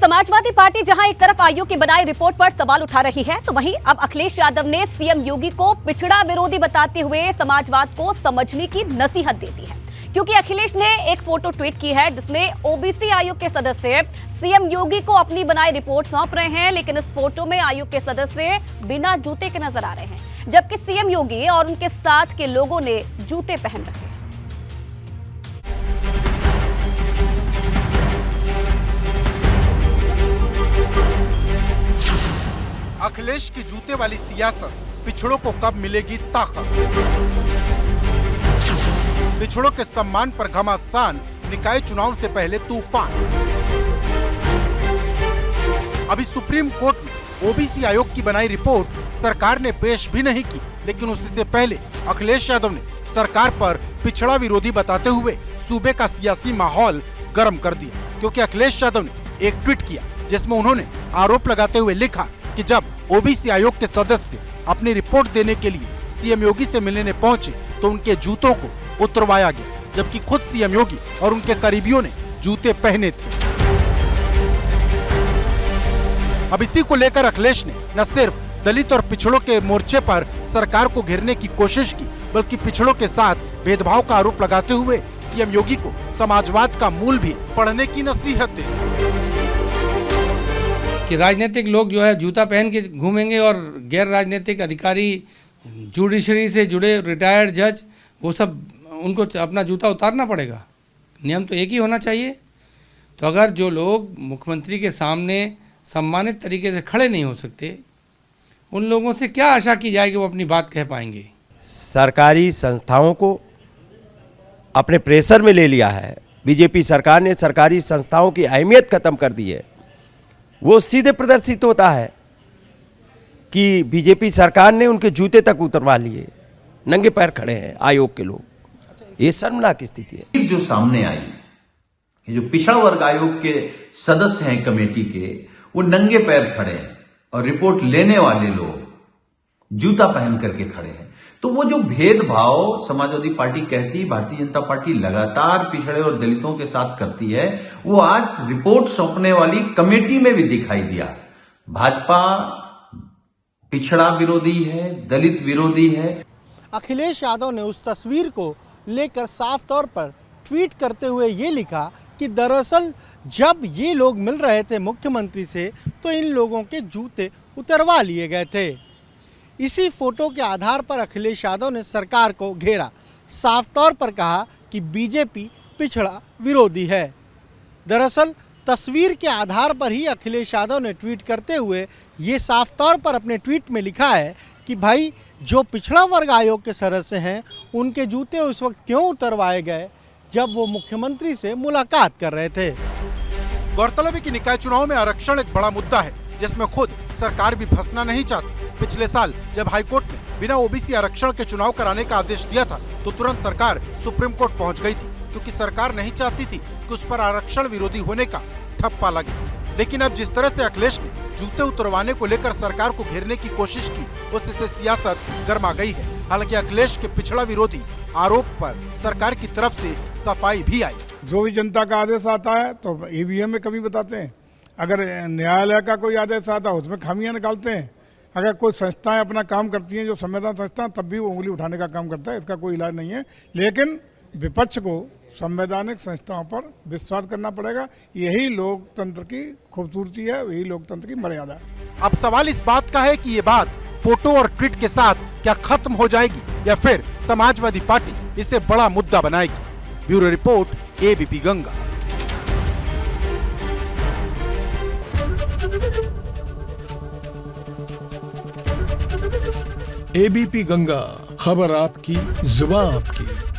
Samajwadi party जहां एक तरफ आयोग की बनाई रिपोर्ट पर सवाल उठा रही है, तो वहीं अब अखिलेश यादव ने सीएम योगी को पिछड़ा विरोधी बताते हुए समाजवाद को समझने की नसीहत दे दी है। क्योंकि अखिलेश ने एक फोटो ट्वीट की है जिसमें ओबीसी आयोग के सदस्य सीएम योगी को अपनी बनाई रिपोर्ट सौंप रहे हैं, लेकिन इस फोटो में आयोग के सदस्य बिना जूते के नजर आ रहे हैं, जबकि सीएम योगी और उनके साथ के लोगों ने जूते पहन रखे हैं। अखिलेश की जूते वाली सियासत, पिछड़ों को कब मिलेगी ताकत? पिछड़ों के सम्मान पर घमासान, निकाय चुनाव से पहले तूफान। अभी सुप्रीम कोर्ट में ओबीसी आयोग की बनाई रिपोर्ट सरकार ने पेश भी नहीं की, लेकिन उससे पहले अखिलेश यादव ने सरकार पर पिछड़ा विरोधी बताते हुए सूबे का सियासी माहौल गर्म कर दिया। क्योंकि अखिलेश यादव ने एक ट्वीट किया जिसमें उन्होंने आरोप लगाते हुए लिखा कि जब ओबीसी आयोग के सदस्य अपनी रिपोर्ट देने के लिए सीएम योगी से मिलने पहुंचे तो उनके जूतों को उतरवाया गया, जबकि खुद सीएम योगी और उनके करीबियों ने जूते पहने थे। अब इसी को लेकर अखिलेश ने न सिर्फ दलित और पिछड़ों के मोर्चे पर सरकार को घेरने की कोशिश की, बल्कि पिछड़ों के साथ भेदभाव का आरोप लगाते हुए सीएम योगी को समाजवाद का मूल भी पढ़ने की नसीहत दी कि राजनीतिक लोग जो है जूता पहन के घूमेंगे और गैर राजनीतिक अधिकारी, जुडिशरी से जुड़े रिटायर्ड जज, वो सब उनको अपना जूता उतारना पड़ेगा। नियम तो एक ही होना चाहिए। तो अगर जो लोग मुख्यमंत्री के सामने सम्मानित तरीके से खड़े नहीं हो सकते, उन लोगों से क्या आशा की जाए कि वो अपनी बात कह पाएंगे? सरकारी संस्थाओं को अपने प्रेशर में ले लिया है। बीजेपी सरकार ने सरकारी संस्थाओं की अहमियत खत्म कर दी है। वो सीधे प्रदर्शित होता है कि बीजेपी सरकार ने उनके जूते तक उतरवा लिए, नंगे पैर खड़े हैं आयोग के लोग। ये शर्मनाक स्थिति है जो सामने आई। जो पिछड़ा वर्ग आयोग के सदस्य हैं कमेटी के, वो नंगे पैर खड़े हैं और रिपोर्ट लेने वाले लोग जूता पहन करके खड़े हैं। तो वो जो भेदभाव समाजवादी पार्टी कहती है, भारतीय जनता पार्टी लगातार पिछड़े और दलितों के साथ करती है, वो आज रिपोर्ट सौंपने वाली कमेटी में भी दिखाई दिया। भाजपा पिछड़ा विरोधी है, दलित विरोधी है। अखिलेश यादव ने उस तस्वीर को लेकर साफ तौर पर ट्वीट करते हुए ये लिखा कि दरअसल जब ये लोग मिल रहे थे मुख्यमंत्री से तो इन लोगों के जूते उतरवा लिए गए थे। इसी फोटो के आधार पर अखिलेश यादव ने सरकार को घेरा, साफ तौर पर कहा कि बीजेपी पिछड़ा विरोधी है। दरअसल तस्वीर के आधार पर ही अखिलेश यादव ने ट्वीट करते हुए ये साफ तौर पर अपने ट्वीट में लिखा है कि भाई जो पिछड़ा वर्ग आयोग के सदस्य हैं उनके जूते उस वक्त क्यों उतरवाए गए जब वो मुख्यमंत्री से मुलाकात कर रहे थे। गौरतलब है कि निकाय चुनाव में आरक्षण एक बड़ा मुद्दा है जिसमें खुद सरकार भी फंसना नहीं चाहती। पिछले साल जब हाईकोर्ट ने बिना ओबीसी आरक्षण के चुनाव कराने का आदेश दिया था तो तुरंत सरकार सुप्रीम कोर्ट पहुंच गई थी, क्योंकि सरकार नहीं चाहती थी कि उस पर आरक्षण विरोधी होने का ठप्पा लगे। लेकिन अब जिस तरह से अखिलेश ने जूते उतरवाने को लेकर सरकार को घेरने की कोशिश की, उससे सियासत गर्मा गई है। हालांकि अखिलेश के पिछड़ा विरोधी आरोप पर सरकार की तरफ से सफाई भी आई। जो भी जनता का आदेश आता है तो ईवीएम में कभी बताते हैं, अगर न्यायालय का कोई आदेश आता है उसमें खामियां निकालते हैं, अगर कोई संस्थाएं अपना काम करती हैं जो संवैधानिक संस्था, तब भी वो उंगली उठाने का काम करता है। इसका कोई इलाज नहीं है। लेकिन विपक्ष को संवैधानिक संस्थाओं पर विश्वास करना पड़ेगा। यही लोकतंत्र की खूबसूरती है, यही लोकतंत्र की मर्यादा है। अब सवाल इस बात का है कि ये बात फोटो और ट्वीट के साथ क्या खत्म हो जाएगी या फिर समाजवादी पार्टी इसे बड़ा मुद्दा बनाएगी। Bureau report, ABP Ganga. ABP Ganga, खबर आपकी, जुबान आपकी।